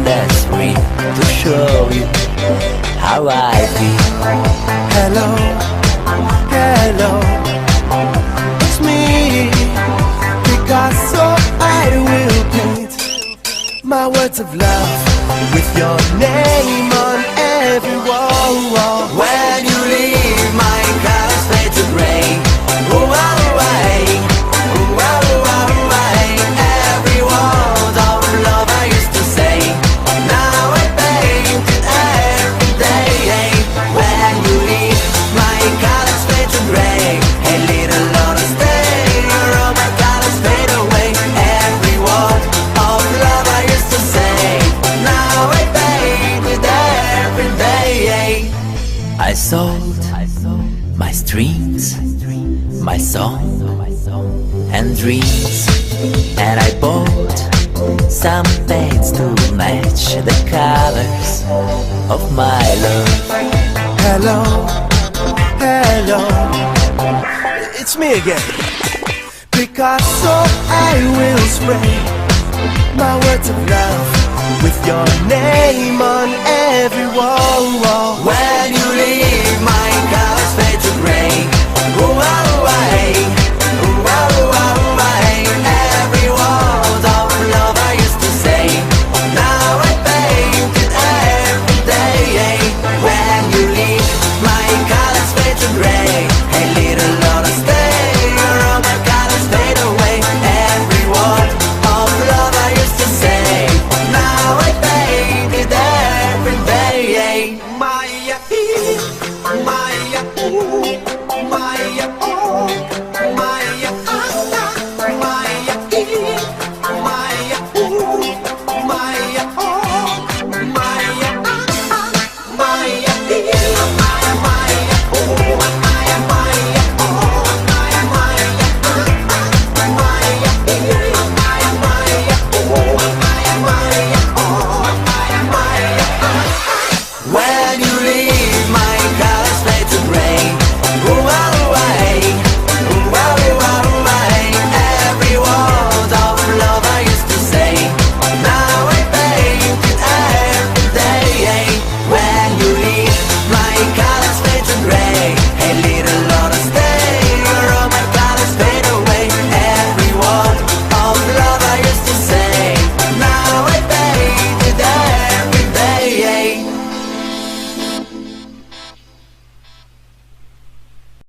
that's free to show you how I feel. Hello, hello, it's me, Picasso. I will paint my words of love with your name on every wall. When you leave, my colors fade to gray. Away, away. Every word of love I used to say, now I paint it every day. When you leave, my colors fade to gray. A little longer stay, all my colors fade away. Every word of love I used to say, now I paint it every day. I sold my strings, my song and dreams, and I bought some paints to match the colors of my love. Hello, hello, it's me again, Picasso. I will spray my words of love with your name on every wall.